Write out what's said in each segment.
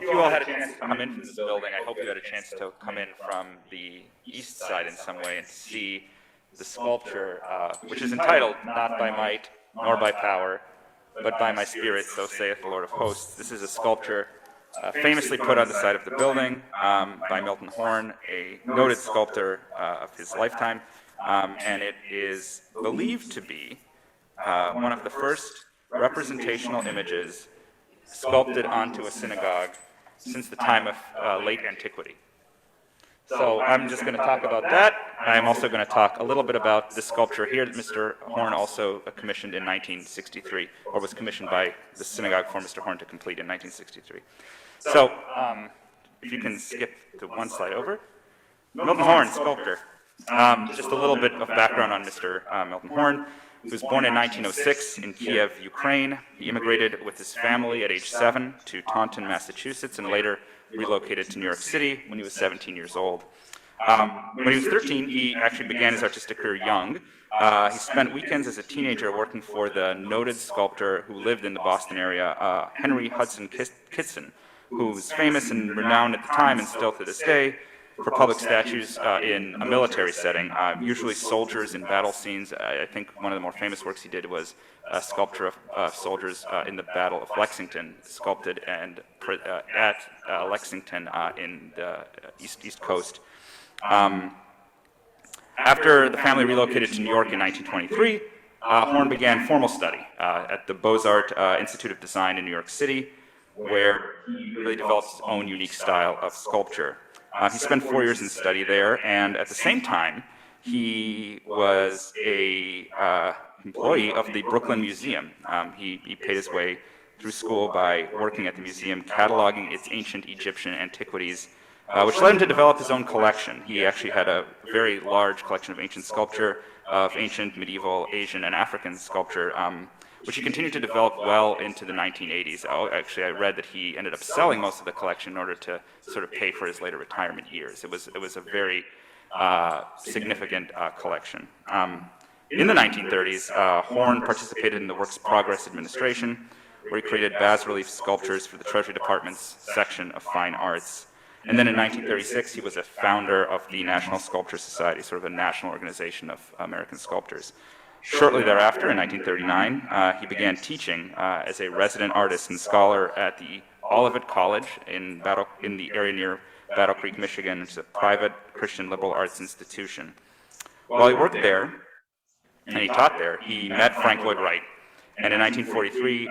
if you all had a chance to come in from this building, I hope you had a chance to come in from the east side in some way and see the sculpture, which is entitled, "Not by might, nor by power, but by my spirit, so saith the Lord of hosts." This is a sculpture famously put on the side of the building by Milton Horn, a noted sculptor of his lifetime, and it is believed to be one of the first representational images sculpted onto a synagogue since the time of late antiquity. So I'm just going to talk about that. I'm also going to talk a little bit about this sculpture here that Mr. Horn also commissioned in 1963, or was commissioned by the synagogue for Mr. Horn to complete in 1963. So if you can skip to one slide over. Milton Horn, sculptor. Just a little bit of background on Mr. Milton Horn. He was born in 1906 in Kiev, Ukraine. He immigrated with his family at age 7 to Taunton, Massachusetts, and later relocated to New York City when he was 17 years old. When he was 13, he actually began his artistic career young. He spent weekends as a teenager working for the noted sculptor who lived in the Boston area, Henry Hudson Kitson, who was famous and renowned at the time and still to this day for public statues in a military setting, usually soldiers in battle scenes. I think one of the more famous works he did was a sculpture of soldiers in the Battle of Lexington, sculpted and at Lexington in the East Coast. After the family relocated to New York in 1923, Horn began formal study at the Beaux-Arts Institute of Design in New York City, where he really developed his own unique style of sculpture. He spent 4 years in study there, and at the same time, he was a employee of the Brooklyn Museum. He paid his way through school by working at the museum, cataloging its ancient Egyptian antiquities, which led him to develop his own collection. He actually had a very large collection of ancient sculpture, of ancient, medieval, Asian, and African sculpture, which he continued to develop well into the 1980s. Actually, I read that he ended up selling most of the collection in order to sort of pay for his later retirement years. It was a very significant collection. In the 1930s, Horn participated in the Works Progress Administration, where he created bas-relief sculptures for the Treasury Department's section of Fine Arts. And then in 1936, he was a founder of the National Sculpture Society, sort of a national organization of American sculptors. Shortly thereafter, in 1939, he began teaching as a resident artist and scholar at the Olivet College in the area near Battle Creek, Michigan, which is a private Christian liberal arts institution. While he worked there, and he taught there, he met Frank Lloyd Wright. And in 1943,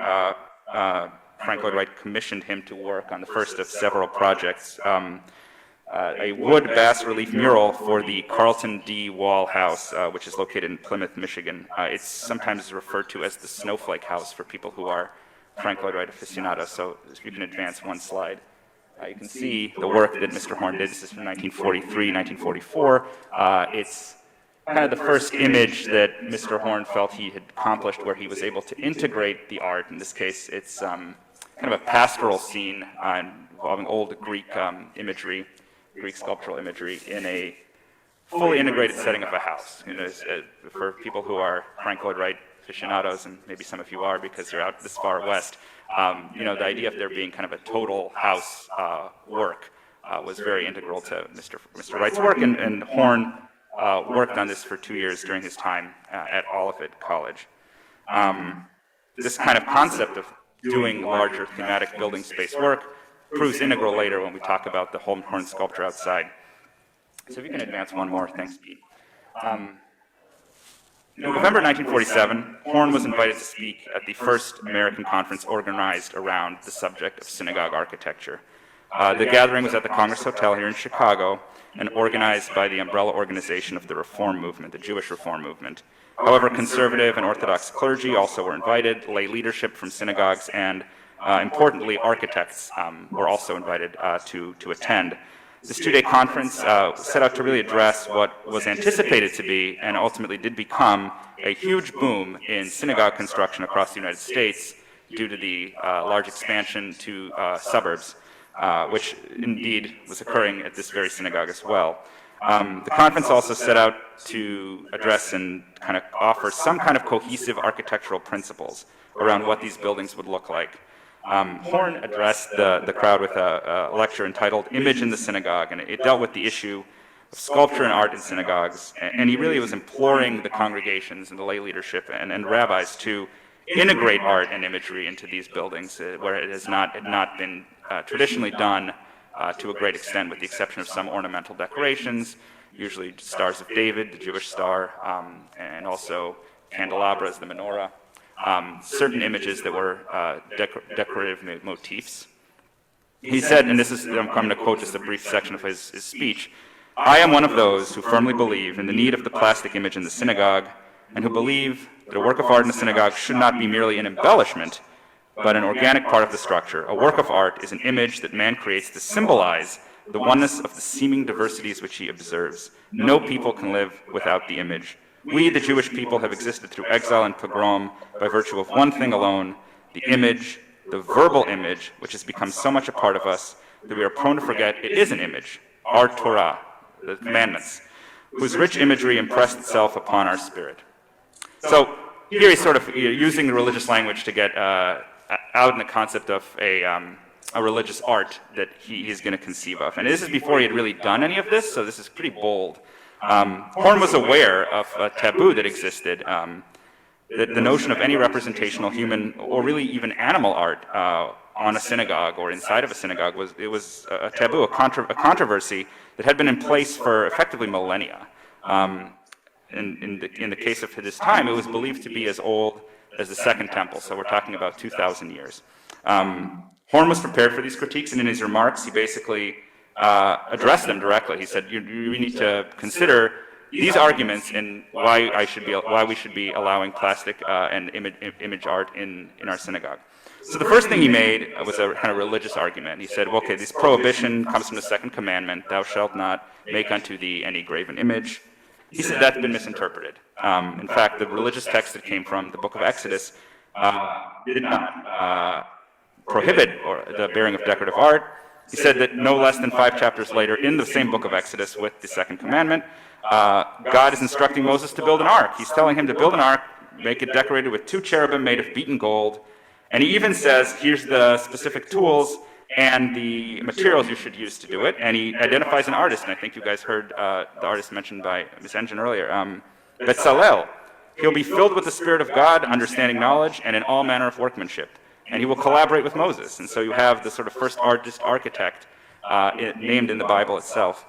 Frank Lloyd Wright commissioned him to work on the first of several projects, a wood bas-relief mural for the Carlton D. Wall House, which is located in Plymouth, Michigan. It's sometimes referred to as the Snowflake House for people who are Frank Lloyd Wright aficionados. So if you can advance one slide, you can see the work that Mr. Horn did. This is from 1943, 1944. It's kind of the first image that Mr. Horn felt he had accomplished where he was able to integrate the art. In this case, it's kind of a pastoral scene involving old Greek imagery, Greek sculptural imagery, in a fully integrated setting of a house. You know, for people who are Frank Lloyd Wright aficionados, and maybe some of you are because you're out this far west, you know, the idea of there being kind of a total house work was very integral to Mr. Wright's work, and Horn worked on this for 2 years during his time at Olivet College. This kind of concept of doing larger thematic building space work proves integral later when we talk about the Horn sculpture outside. So if you can advance one more, thanks, Pete. In November 1947, Horn was invited to speak at the first American conference organized around the subject of synagogue architecture. The gathering was at the Congress Hotel here in Chicago and organized by the umbrella organization of the Reform Movement, the Jewish Reform Movement. However, conservative and Orthodox clergy also were invited, lay leadership from synagogues, and importantly, architects were also invited to attend. This two-day conference set out to really address what was anticipated to be, and ultimately did become, a huge boom in synagogue construction across the United States due to the large expansion to suburbs, which indeed was occurring at this very synagogue as well. The conference also set out to address and kind of offer some kind of cohesive architectural principles around what these buildings would look like. Horn addressed the crowd with a lecture entitled Image in the Synagogue, and it dealt with the issue of sculpture and art in synagogues, and he really was imploring the congregations and the lay leadership and rabbis to integrate art and imagery into these buildings, where it has not been traditionally done to a great extent, with the exception of some ornamental decorations, usually stars of David, the Jewish star, and also candelabras, the menorah. Certain images that were decorative motifs. He said, and this is, I'm going to quote just a brief section of his speech, "I am one of those who firmly believe in the need of the plastic image in the synagogue, and who believe that a work of art in the synagogue should not be merely an embellishment, but an organic part of the structure. A work of art is an image that man creates to symbolize the oneness of the seeming diversities which he observes. No people can live without the image. We, the Jewish people, have existed through exile and pogrom by virtue of one thing alone, the image, the verbal image, which has become so much a part of us that we are prone to forget it is an image, our Torah, the commandments, whose rich imagery impressed itself upon our spirit." So here he's sort of using the religious language to get out in the concept of a religious art that he's going to conceive of. And this is before he had really done any of this, so this is pretty bold. Horn was aware of a taboo that existed, that the notion of any representational human or really even animal art on a synagogue or inside of a synagogue was a taboo, a controversy that had been in place for effectively millennia. In the case of his time, it was believed to be as old as the Second Temple, so we're talking about 2,000 years. Horn was prepared for these critiques, and in his remarks, he basically addressed them directly. He said, "You need to consider these arguments and why we should be allowing plastic and image art in our synagogue." So the first thing he made was a kind of religious argument. He said, well, okay, this prohibition comes from the second commandment, "Thou shalt not make unto thee any graven image." He said that's been misinterpreted. In fact, the religious text that came from the book of Exodus did not prohibit the bearing of decorative art. He said that no less than 5 chapters later, in the same book of Exodus with the second commandment, God is instructing Moses to build an ark. He's telling him to build an ark, make it decorated with 2 cherubim made of beaten gold, and he even says, here's the specific tools and the materials you should use to do it, and he identifies an artist, and I think you guys heard the artist mentioned by Ms. Engen earlier, Bezalel. He'll be filled with the Spirit of God, understanding knowledge, and in all manner of workmanship, and he will collaborate with Moses, and so you have the sort of first architect named in the Bible itself.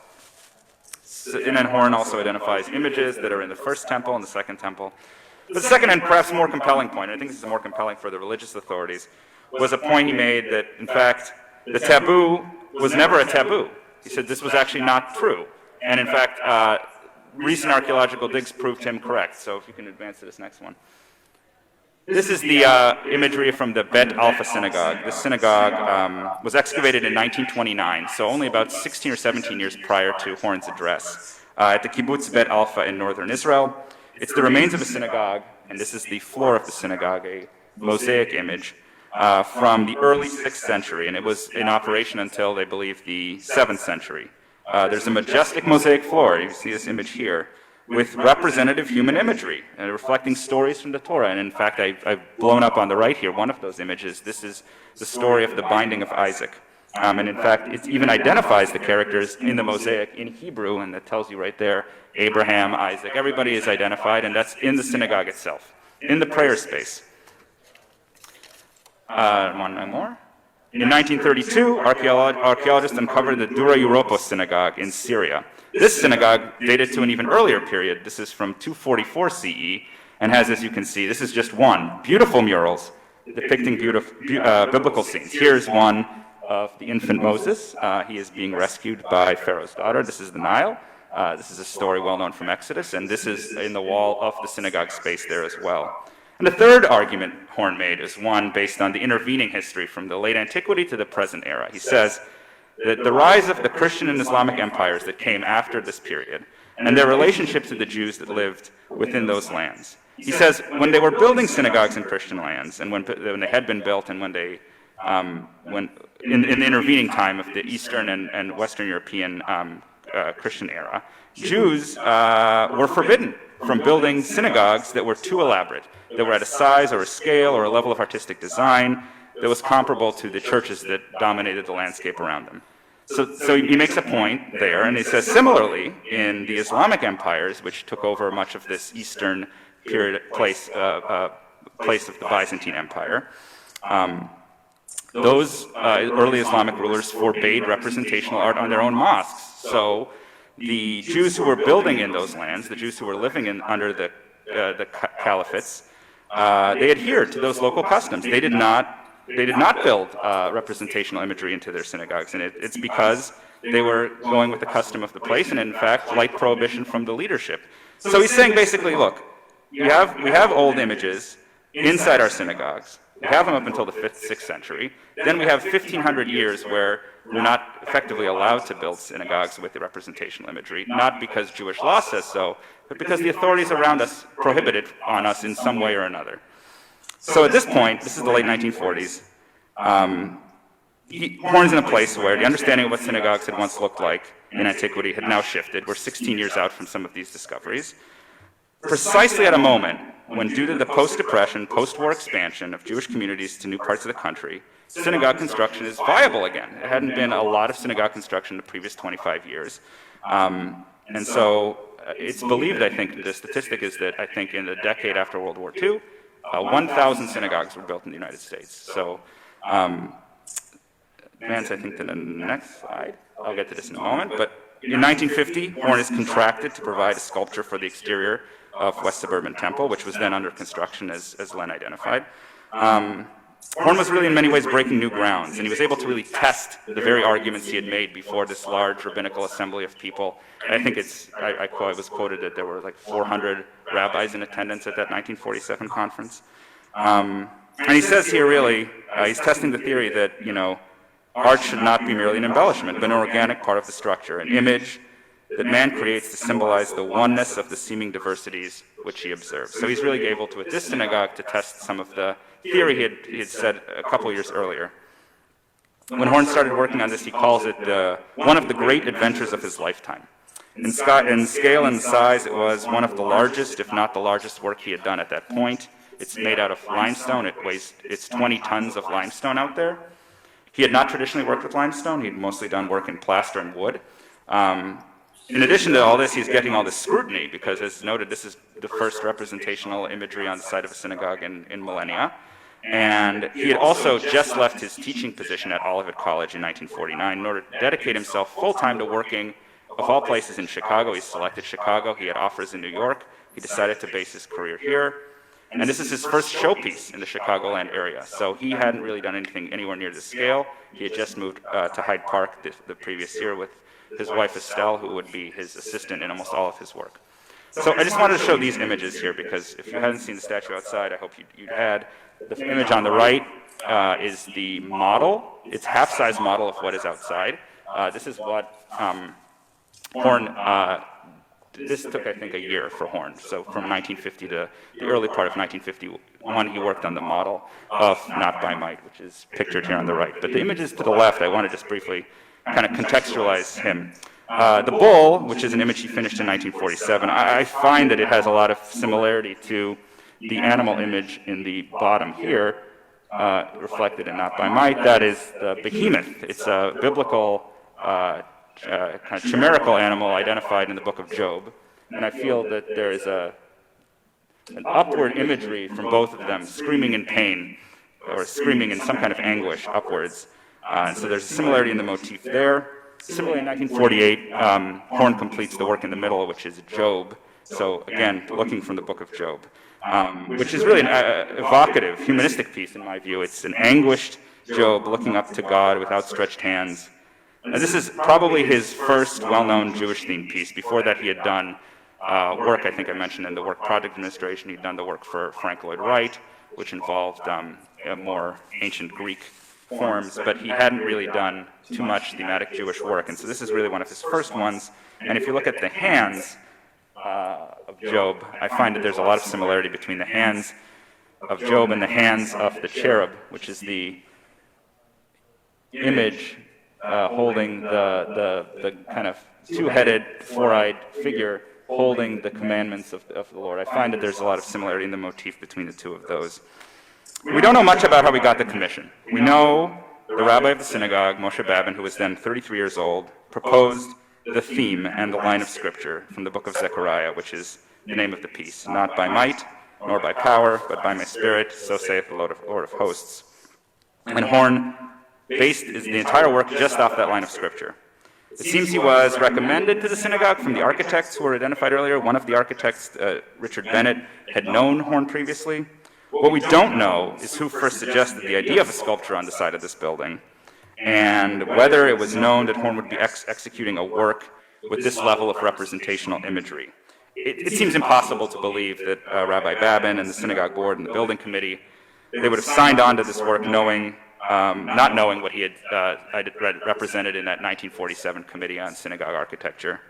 And then Horn also identifies images that are in the first temple and the second temple. But the second and perhaps more compelling point, and I think this is more compelling for the religious authorities, was a point he made that, in fact, the taboo was never a taboo. He said this was actually not true. And in fact, recent archaeological digs proved him correct. So if you can advance to this next one. This is the imagery from the Bet Alpha Synagogue. This synagogue was excavated in 1929, so only about 16 or 17 years prior to Horn's address, at the kibbutz Bet Alpha in northern Israel. It's the remains of a synagogue, and this is the floor of the synagogue, a mosaic image from the early 6th century, and it was in operation until, they believe, the 7th century. There's a majestic mosaic floor, you see this image here, with representative human imagery, reflecting stories from the Torah. And in fact, I've blown up on the right here one of those images. This is the story of the binding of Isaac. And in fact, it even identifies the characters in the mosaic in Hebrew, and that tells you right there, Abraham, Isaac, everybody is identified, and that's in the synagogue itself, in the prayer space. One more. In 1932, archaeologists uncovered the Dura Europa synagogue in Syria. This synagogue dated to an even earlier period. This is from 244 CE, and has, as you can see, this is just one, beautiful murals depicting biblical scenes. Here's one of the infant Moses. He is being rescued by Pharaoh's daughter. This is the Nile. This is a story well known from Exodus, and this is in the wall of the synagogue space there as well. And the third argument Horn made is one based on the intervening history from the late antiquity to the present era. He says that the rise of the Christian and Islamic empires that came after this period, and their relationship to the Jews that lived within those lands. He says when they were building synagogues in Christian lands, and when they had been built, and when in the intervening time of the Eastern and Western European Christian era, Jews were forbidden from building synagogues that were too elaborate, that were at a size or a scale or a level of artistic design that was comparable to the churches that dominated the landscape around them. So he makes a point there, and he says, similarly, in the Islamic empires, which took over much of this eastern period place of the Byzantine Empire, those early Islamic rulers forbade representational art on their own mosques. So the Jews who were building in those lands, the Jews who were living under the caliphates, they adhered to those local customs. They did not build representational imagery into their synagogues, and it's because they were going with the custom of the place, and in fact, light prohibition from the leadership. So he's saying basically, look, we have old images inside our synagogues. We have them up until the 5th, 6th century. Then we have 1,500 years where we're not effectively allowed to build synagogues with the representational imagery, not because Jewish law says so, but because the authorities around us prohibit it on us in some way or another. So at this point, this is the late 1940s, Horn's in a place where the understanding of what synagogues had once looked like in antiquity had now shifted. We're 16 years out from some of these discoveries. Precisely at a moment when, due to the post-depression, post-war expansion of Jewish communities to new parts of the country, synagogue construction is viable again. It hadn't been a lot of synagogue construction in the previous 25 years. And so it's believed, I think, the statistic is that I think in the decade after World War II, 1,000 synagogues were built in the United States. So, advance, I think, to the next slide. I'll get to this in a moment. But in 1950, Horn is contracted to provide a sculpture for the exterior of West Suburban Temple, which was then under construction, as Len identified. Horn was really in many ways breaking new grounds, and he was able to really test the very arguments he had made before this large rabbinical assembly of people. I think I was quoted that there were like 400 rabbis in attendance at that 1947 conference. And he says here really, he's testing the theory that, art should not be merely an embellishment, but an organic part of the structure, an image that man creates to symbolize the oneness of the seeming diversities which he observes. So he's really able to, at this synagogue, to test some of the theory he had said a couple years earlier. When Horn started working on this, he calls it one of the great adventures of his lifetime. In scale and size, it was one of the largest, if not the largest work he had done at that point. It's made out of limestone. It's 20 tons of limestone out there. He had not traditionally worked with limestone. He'd mostly done work in plaster and wood. In addition to all this, he's getting all this scrutiny because, as noted, this is the first representational imagery on the site of a synagogue in millennia. And he had also just left his teaching position at Olivet College in 1949 in order to dedicate himself full-time to working, of all places, in Chicago. He selected Chicago. He had offers in New York. He decided to base his career here. And this is his first showpiece in the Chicagoland area. So he hadn't really done anything anywhere near this scale. He had just moved to Hyde Park the previous year with his wife Estelle, who would be his assistant in almost all of his work. So I just wanted to show these images here because if you hadn't seen the statue outside, I hope you'd had. The image on the right is the model. It's half-size model of what is outside. This is what Horn, this took, I think, a year for Horn. So from 1950 to the early part of 1951, he worked on the model of Not by Might, which is pictured here on the right. But the images to the left, I want to just briefly kind of contextualize him. The bull, which is an image he finished in 1947, I find that it has a lot of similarity to the animal image in the bottom here, reflected in Not by Might. That is the Behemoth. It's a biblical kind of chimerical animal identified in the book of Job. And I feel that there is an upward imagery from both of them, screaming in pain, or screaming in some kind of anguish upwards. And so there's a similarity in the motif there. Similarly, in 1948, Horn completes the work in the middle, which is Job. So again, looking from the book of Job, which is really an evocative, humanistic piece in my view. It's an anguished Job looking up to God with outstretched hands. And this is probably his first well-known Jewish-themed piece. Before that, he had done work, I think I mentioned, in the Work Project Administration. He'd done the work for Frank Lloyd Wright, which involved more ancient Greek forms, but he hadn't really done too much thematic Jewish work. And so this is really one of his first ones. And if you look at the hands of Job, I find that there's a lot of similarity between the hands of Job and the hands of the cherub, which is the image holding the kind of two-headed, four-eyed figure holding the commandments of the Lord. I find that there's a lot of similarity in the motif between the two of those. We don't know much about how he got the commission. We know the rabbi of the synagogue, Moshe Babin, who was then 33 years old, proposed the theme and the line of scripture from the book of Zechariah, which is the name of the piece. Not by might, nor by power, but by my spirit, so saith the Lord of hosts. And Horn based the entire work just off that line of scripture. It seems he was recommended to the synagogue from the architects who were identified earlier. One of the architects, Richard Bennett, had known Horn previously. What we don't know is who first suggested the idea of a sculpture on the side of this building, and whether it was known that Horn would be executing a work with this level of representational imagery. It seems impossible to believe that Rabbi Babin and the synagogue board and the building committee, they would have signed on to this work not knowing what he had represented in that 1947 Committee on Synagogue Architecture.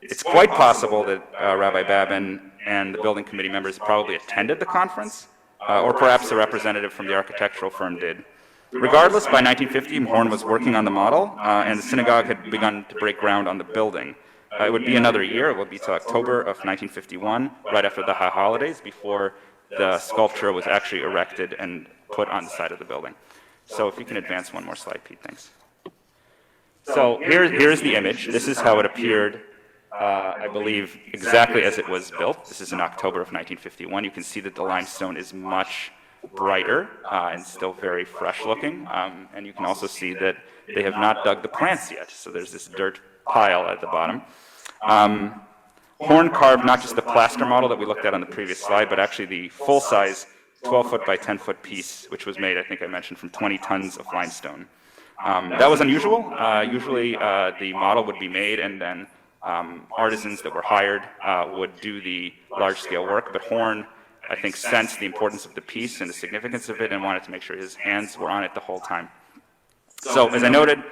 It's quite possible that Rabbi Babin and the building committee members probably attended the conference, or perhaps a representative from the architectural firm did. Regardless, by 1950, Horn was working on the model, and the synagogue had begun to break ground on the building. It would be another year, it would be till October of 1951, right after the high holidays, before the sculpture was actually erected and put on the side of the building. So if you can advance one more slide, Pete, thanks. So here's the image. This is how it appeared, I believe, exactly as it was built. This is in October of 1951. You can see that the limestone is much brighter and still very fresh looking. And you can also see that they have not dug the plants yet. So there's this dirt pile at the bottom. Horn carved not just the plaster model that we looked at on the previous slide, but actually the full-size 12-foot by 10-foot piece, which was made, I think I mentioned, from 20 tons of limestone. That was unusual. Usually the model would be made and then artisans that were hired would do the large-scale work, but Horn, I think, sensed the importance of the piece and the significance of it and wanted to make sure his hands were on it the whole time. So, as I noted,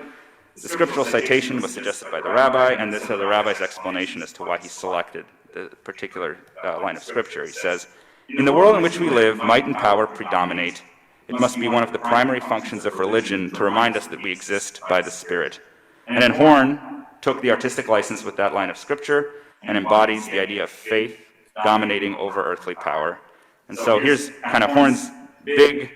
the scriptural citation was suggested by the rabbi, and this is the rabbi's explanation as to why he selected the particular line of scripture. He says, "In the world in which we live, might and power predominate. It must be one of the primary functions of religion to remind us that we exist by the Spirit." And then Horn took the artistic license with that line of scripture and embodies the idea of faith dominating over earthly power. And so here's kind of Horn's big,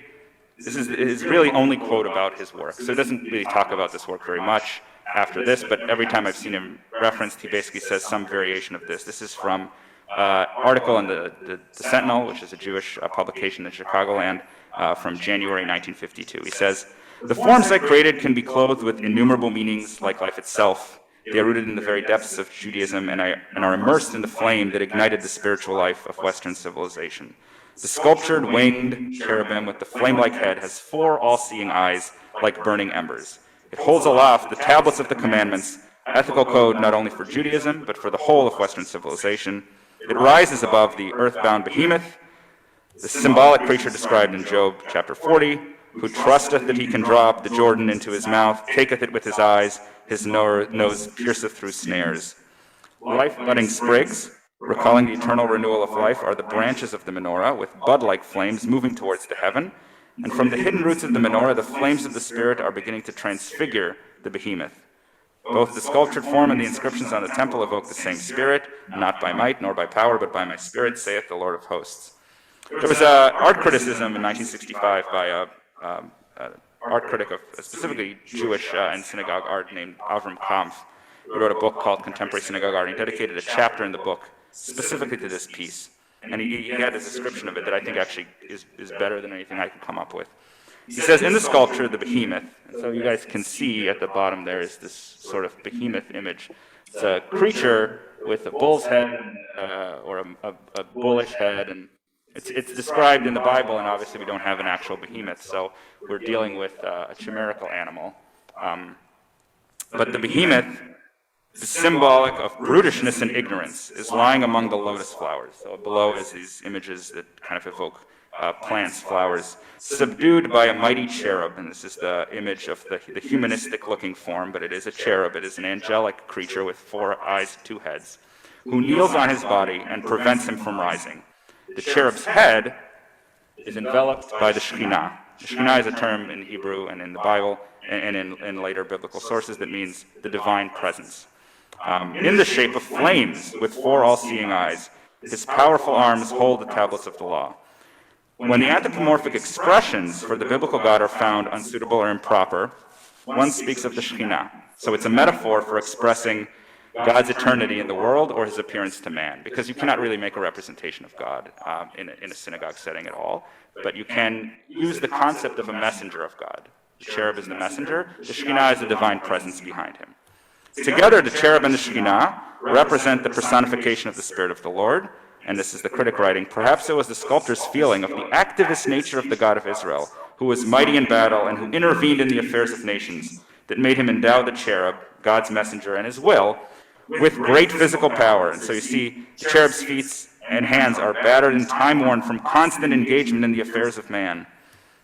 this is his really only quote about his work. So he doesn't really talk about this work very much after this, but every time I've seen him referenced, he basically says some variation of this. This is from an article in the Sentinel, which is a Jewish publication in Chicagoland, from January 1952. He says, "The forms I created can be clothed with innumerable meanings like life itself. They are rooted in the very depths of Judaism and are immersed in the flame that ignited the spiritual life of Western civilization. The sculptured winged cherubim with the flame-like head has 4 all-seeing eyes like burning embers. It holds aloft the tablets of the commandments, ethical code not only for Judaism, but for the whole of Western civilization. It rises above the earthbound Behemoth, the symbolic creature described in Job chapter 40, who trusteth that he can draw up the Jordan into his mouth, taketh it with his eyes, his nose pierceth through snares. Life-budding sprigs, recalling the eternal renewal of life, are the branches of the menorah, with bud-like flames moving towards the heaven. And from the hidden roots of the menorah, the flames of the Spirit are beginning to transfigure the Behemoth. Both the sculptured form and the inscriptions on the temple evoke the same Spirit, not by might nor by power, but by my Spirit, saith the Lord of hosts." There was art criticism in 1965 by an art critic of specifically Jewish and synagogue art named Avram Kampf, who wrote a book called Contemporary Synagogue Art, and he dedicated a chapter in the book specifically to this piece. And he had a description of it that I think actually is better than anything I could come up with. He says, in the sculpture, the Behemoth, and so you guys can see at the bottom there is this sort of Behemoth image. It's a creature with a bull's head or a bullish head, and it's described in the Bible, and obviously we don't have an actual behemoth, so we're dealing with a chimerical animal. But the behemoth, the symbolic of brutishness and ignorance, is lying among the lotus flowers. So below is these images that kind of evoke plants, flowers, subdued by a mighty cherub, and this is the image of the humanistic-looking form, but it is a cherub. It is an angelic creature with 4 eyes, 2 heads, who kneels on his body and prevents him from rising. The cherub's head is enveloped by the Shekhinah. The Shekhinah is a term in Hebrew and in the Bible and in later biblical sources that means the divine presence. In the shape of flames with 4 all-seeing eyes, his powerful arms hold the tablets of the law. When the anthropomorphic expressions for the biblical God are found unsuitable or improper, one speaks of the Shekhinah. So it's a metaphor for expressing God's eternity in the world or his appearance to man, because you cannot really make a representation of God in a synagogue setting at all, but you can use the concept of a messenger of God. The cherub is the messenger, the Shekhinah is the divine presence behind him. Together, the cherub and the Shekhinah represent the personification of the Spirit of the Lord, and this is the critic writing, perhaps it was the sculptor's feeling of the activist nature of the God of Israel, who was mighty in battle and who intervened in the affairs of nations, that made him endow the cherub, God's messenger, and his will, with great physical power. And so you see, the cherub's feet and hands are battered and time-worn from constant engagement in the affairs of man.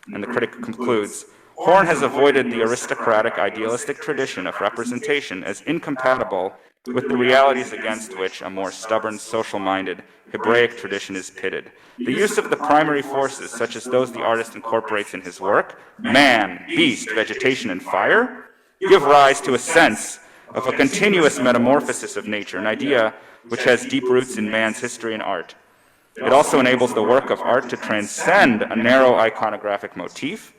And the critic concludes, Horn has avoided the aristocratic, idealistic tradition of representation as incompatible with the realities against which a more stubborn, social-minded Hebraic tradition is pitted. The use of the primary forces, such as those the artist incorporates in his work, man, beast, vegetation, and fire, give rise to a sense of a continuous metamorphosis of nature, an idea which has deep roots in man's history and art. It also enables the work of art to transcend a narrow iconographic motif.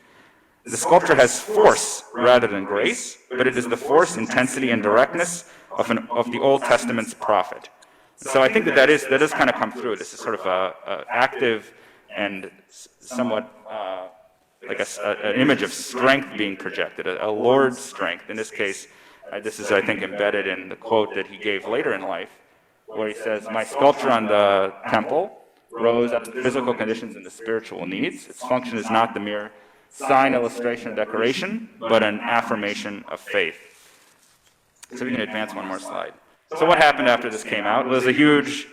The sculpture has force rather than grace, but it is the force, intensity, and directness of the Old Testament's prophet. So I think that does kind of come through. This is sort of a active and somewhat like an image of strength being projected, a Lord's strength. In this case, this is, I think, embedded in the quote that he gave later in life, where he says, "My sculpture on the temple rose out of the physical conditions and the spiritual needs. Its function is not the mere sign, illustration, or decoration, but an affirmation of faith." So we can advance one more slide. So what happened after this came out was a huge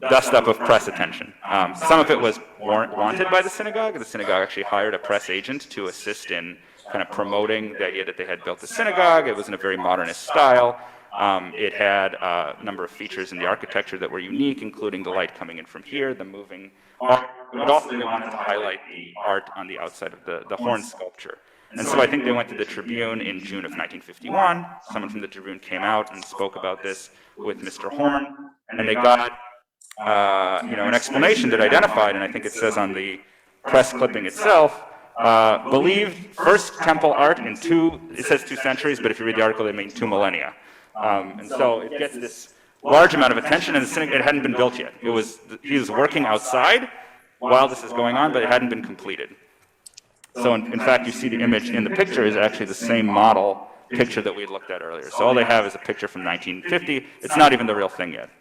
dust-up of press attention. Some of it was wanted by the synagogue. The synagogue actually hired a press agent to assist in kind of promoting the idea that they had built the synagogue. It was in a very modernist style. It had a number of features in the architecture that were unique, including the light coming in from here, the moving art, but also they wanted to highlight the art on the outside of the horn sculpture. And so I think they went to the Tribune in June of 1951. Someone from the Tribune came out and spoke about this with Mr. Horn, and they got an explanation that identified, and I think it says on the press clipping itself, believed first temple art in it says 2 centuries, but if you read the article, they mean 2 millennia. And so it gets this large amount of attention, and it hadn't been built yet. He was working outside while this is going on, but it hadn't been completed. So in fact, you see the image in the picture is actually the same model picture that we looked at earlier. So all they have is a picture from 1950. It's not even the real thing yet.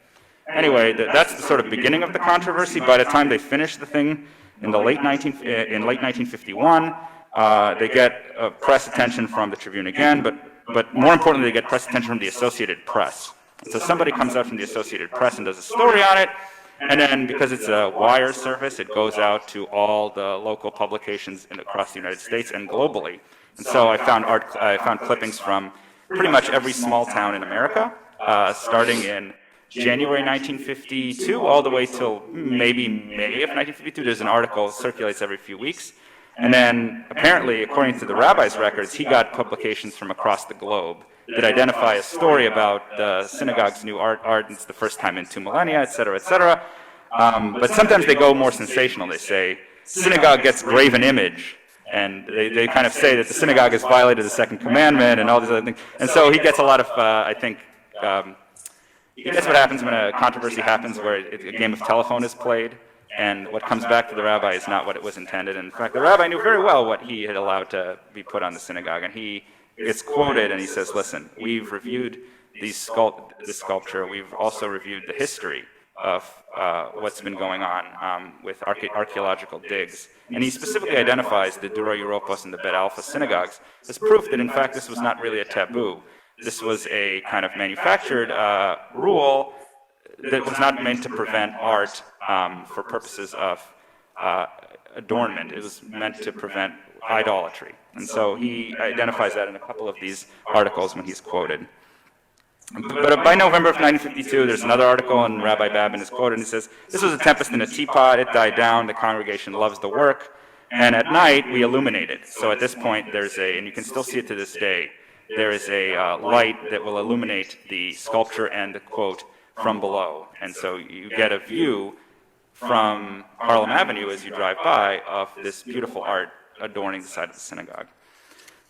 Anyway, that's the sort of beginning of the controversy. By the time they finished the thing in late 1951, they get press attention from the Tribune again, but more importantly, they get press attention from the Associated Press. So somebody comes out from the Associated Press and does a story on it, and then because it's a wire service, it goes out to all the local publications across the United States and globally. And so I found clippings from pretty much every small town in America, starting in January 1952 all the way till maybe May of 1952. There's an article that circulates every few weeks. And then apparently, according to the rabbi's records, he got publications from across the globe that identify a story about the synagogue's new art, it's the first time in 2 millennia, et cetera, et cetera. But sometimes they go more sensational. They say, synagogue gets graven image. And they kind of say that the synagogue has violated the second commandment and all these other things. And so he gets a lot of, I think, that's what happens when a controversy happens where a game of telephone is played, and what comes back to the rabbi is not what it was intended. And in fact, the rabbi knew very well what he had allowed to be put on the synagogue, and he gets quoted, and he says, listen, we've reviewed this sculpture, we've also reviewed the history of what's been going on with archaeological digs. And he specifically identifies the Dura, Europa, and the Bet Alpha synagogues as proof that, in fact, this was not really a taboo. This was a kind of manufactured rule that was not meant to prevent art for purposes of adornment. It was meant to prevent idolatry. And so he identifies that in a couple of these articles when he's quoted. But by November of 1952, there's another article, and Rabbi Babin is quoted, and he says, "This was a tempest in a teapot. It died down. The congregation loves the work. And at night, we illuminate it." So at this point, and you can still see it to this day, there is a light that will illuminate the sculpture and the quote from below. And so you get a view from Harlem Avenue as you drive by of this beautiful art adorning the side of the synagogue.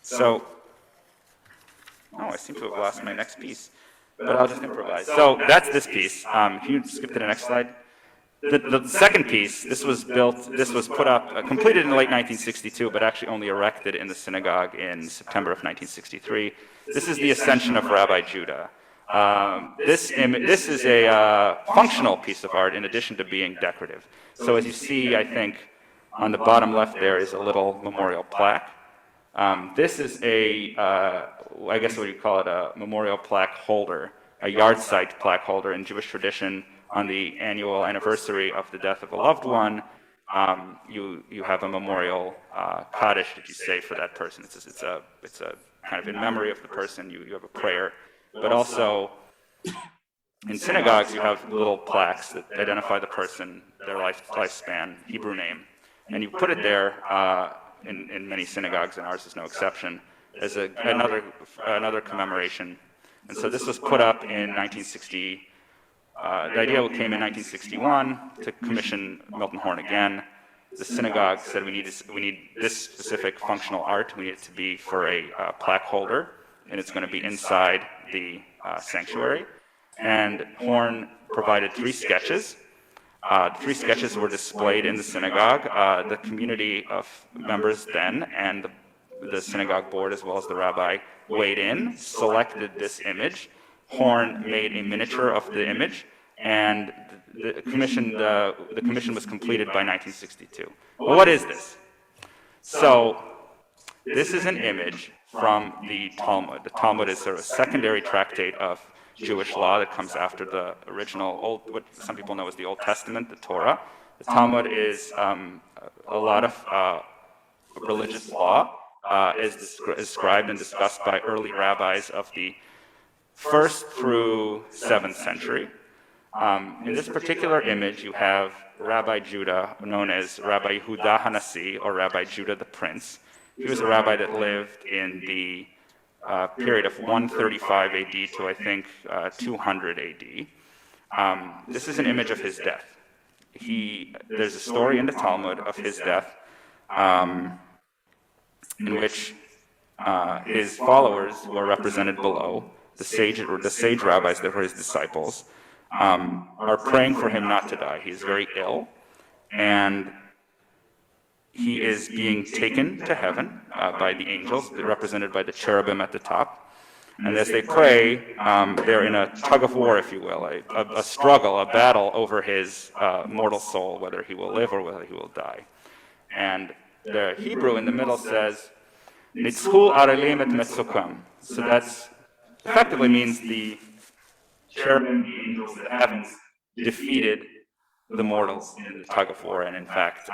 So, I seem to have lost my next piece, but I'll just improvise. So that's this piece. If you skip to the next slide. The second piece, this was put up, completed in late 1962, but actually only erected in the synagogue in September of 1963. This is the Ascension of Rabbi Judah. This is a functional piece of art in addition to being decorative. So as you see, I think, on the bottom left there is a little memorial plaque. This is I guess what you call it, a memorial plaque holder, a yard site plaque holder in Jewish tradition. On the annual anniversary of the death of a loved one, you have a memorial kaddish that you say for that person. It's a kind of in memory of the person. You have a prayer, but also in synagogues you have little plaques that identify the person, their lifespan, Hebrew name, and you put it there in many synagogues, and ours is no exception, as another commemoration. And so this was put up in 1960. The idea came in 1961 to commission Milton Horn again. The synagogue said we need this specific functional art. We need it to be for a plaque holder, and it's going to be inside the sanctuary. And Horn provided 3 sketches. 3 sketches were displayed in the synagogue. The community of members then and the synagogue board, as well as the rabbi, weighed in, selected this image. Horn made a miniature of the image, and the commission was completed by 1962. Well, what is this? So this is an image from the Talmud. The Talmud is sort of a secondary tractate of Jewish law that comes after the original what some people know as the Old Testament, the Torah. The Talmud is a lot of religious law, is described and discussed by early rabbis of the 1st through 7th century. In this particular image, you have Rabbi Judah, known as Rabbi Yehuda Hanasi, or Rabbi Judah the Prince. He was a rabbi that lived in the period of 135 AD to, I think, 200 AD. This is an image of his death. There's a story in the Talmud of his death in which his followers, who are represented below, the sage rabbis that were his disciples, are praying for him not to die. He is very ill, and he is being taken to heaven by the angels, represented by the cherubim at the top. And as they pray, they're in a tug of war, if you will, a struggle, a battle over his mortal soul, whether he will live or whether he will die. And the Hebrew in the middle says, "Nitzchu arelim et metzukam." So that's effectively means the cherubim, the angels, the heavens defeated the mortals in the tug of war. And in fact,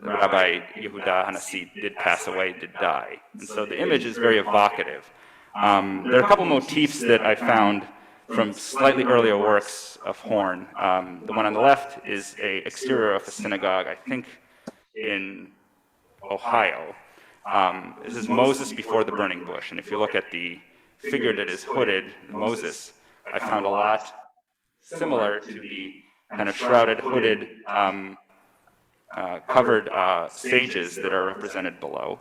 Rabbi Yehuda Hanasi did pass away, did die. And so the image is very evocative. There are a couple motifs that I found from slightly earlier works of Horn. The one on the left is an exterior of a synagogue, I think in Ohio. This is Moses before the burning bush. And if you look at the figure that is hooded, Moses, I found a lot similar to the kind of shrouded, hooded, covered sages that are represented below.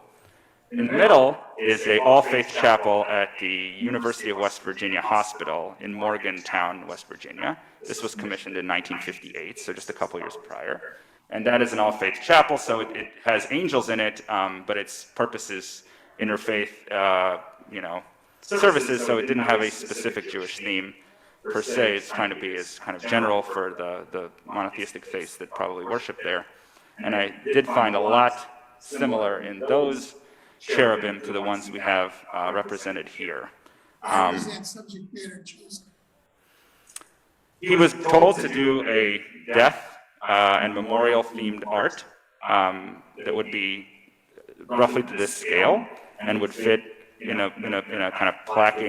In the middle is a all-faith chapel at the University of West Virginia Hospital in Morgantown, West Virginia. This was commissioned in 1958, so just a couple years prior. And that is an all-faith chapel, so it has angels in it, but its purpose is interfaith, services, so it didn't have a specific Jewish theme per se. It's trying to be as kind of general for the monotheistic faiths that probably worship there. And I did find a lot similar in those cherubim to the ones we have represented here. How was that subject matter chosen? He was told to do a death and memorial themed art that would be roughly to this scale and would fit in a kind of plaque,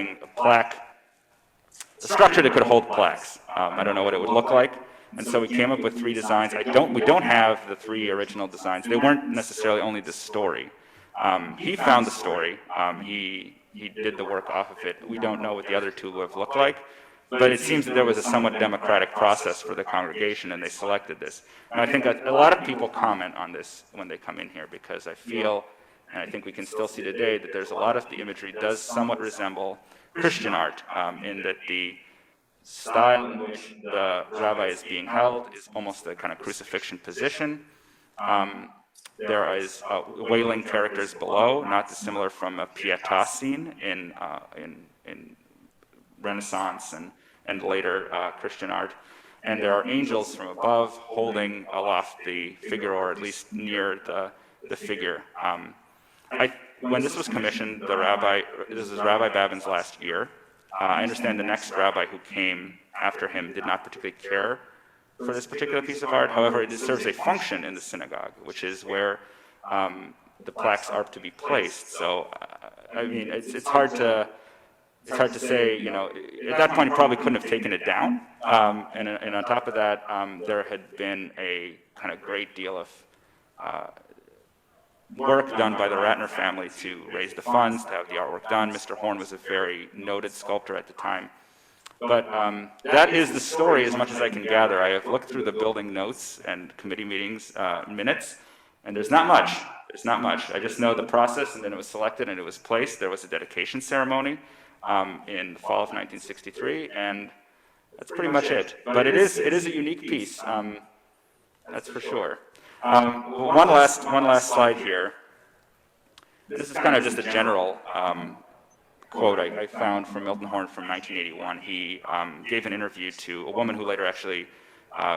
a structure that could hold plaques. I don't know what it would look like. And so we came up with 3 designs. We don't have the 3 original designs. They weren't necessarily only the story. He found the story. He did the work off of it. We don't know what the other 2 would have looked like. but it seems that there was a somewhat democratic process for the congregation, and they selected this. And I think a lot of people comment on this when they come in here, because I feel, and I think we can still see today, that there's a lot of the imagery does somewhat resemble Christian art, in that the style in which the rabbi is being held is almost a kind of crucifixion position. There is wailing characters below, not dissimilar from a Pietà scene in Renaissance and later Christian art. And there are angels from above holding aloft the figure, or at least near the figure. When this was commissioned, this was Rabbi Babin's last year. I understand the next rabbi who came after him did not particularly care for this particular piece of art. However, it serves a function in the synagogue, which is where the plaques are to be placed. So, I mean, it's hard to say. You know, at that point, he probably couldn't have taken it down. And on top of that, there had been a kind of great deal of work done by the Ratner family to raise the funds to have the artwork done. Mr. Horn was a very noted sculptor at the time. But that is the story as much as I can gather. I have looked through the building notes and committee meetings minutes, and there's not much. There's not much. I just know the process, and then it was selected and it was placed. There was a dedication ceremony in the fall of 1963, and that's pretty much it. But it is a unique piece, that's for sure. One last slide here. This is kind of just a general quote I found from Milton Horn from 1981. He gave an interview to a woman who later actually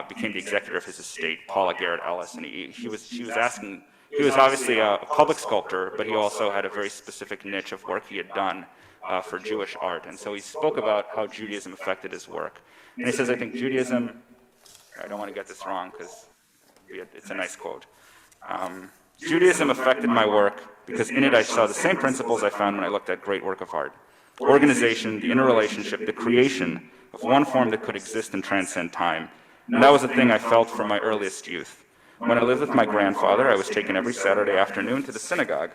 became the executor of his estate, Paula Garrett Ellis, and he was asking. He was obviously a public sculptor, but he also had a very specific niche of work he had done for Jewish art, and so he spoke about how Judaism affected his work. And he says, I think Judaism, I don't want to get this wrong because it's a nice quote. Judaism affected my work because in it I saw the same principles I found when I looked at great work of art. Organization, the interrelationship, the creation of one form that could exist and transcend time. And that was a thing I felt from my earliest youth. When I lived with my grandfather, I was taken every Saturday afternoon to the synagogue,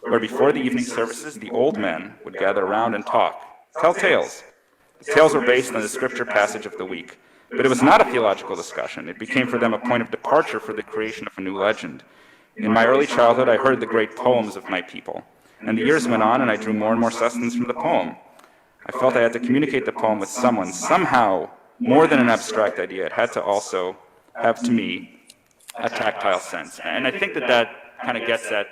where before the evening services, the old men would gather around and talk, tell tales. The tales were based on the scripture passage of the week, but it was not a theological discussion. It became for them a point of departure for the creation of a new legend. In my early childhood, I heard the great poems of my people, and the years went on and I drew more and more sustenance from the poem. I felt I had to communicate the poem with someone, somehow, more than an abstract idea. It had to also have, to me, a tactile sense. And I think that kind of gets at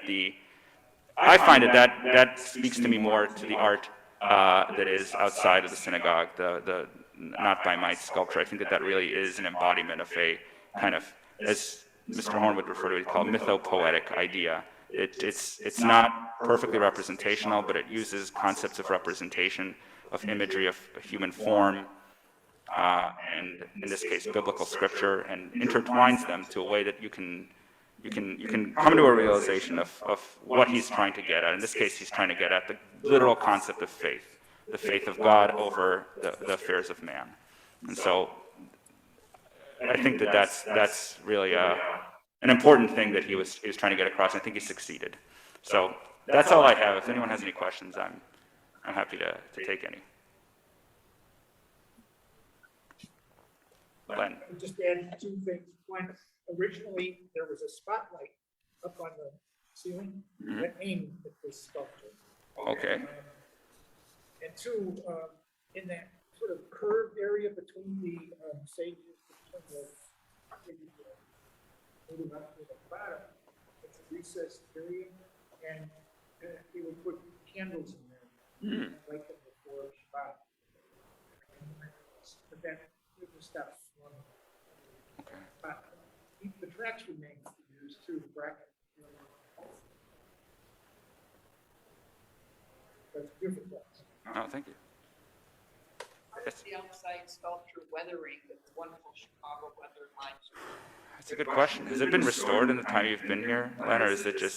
I find that speaks to me more to the art that is outside of the synagogue, the not by might sculpture. I think that really is an embodiment of a kind of, as Mr. Horn would refer to it, called mythopoetic idea. It's not perfectly representational, but it uses concepts of representation, of imagery, of human form, and in this case, biblical scripture, and intertwines them to a way that you can come to a realization of what he's trying to get at. In this case, he's trying to get at the literal concept of faith, the faith of God over the affairs of man. And so I think that's really an important thing that he was trying to get across. I think he succeeded. So that's all I have. If anyone has any questions, I'm happy to take any. Len. I would just add two things. One, originally there was a spotlight up on the ceiling that aimed at this sculpture. Okay. And two, in that sort of curved area between the sages, moving up to the bottom, it's a recessed area, and he would put candles in there, and light them before Shabbat. But that it was stuff. Okay. The tracks remain used too, the bracket. That's beautiful. Oh, thank you. Yes. The outside sculpture weathering with the wonderful Chicago weather lines. That's a good question. Has it been restored in the time you've been here, Len, or is it just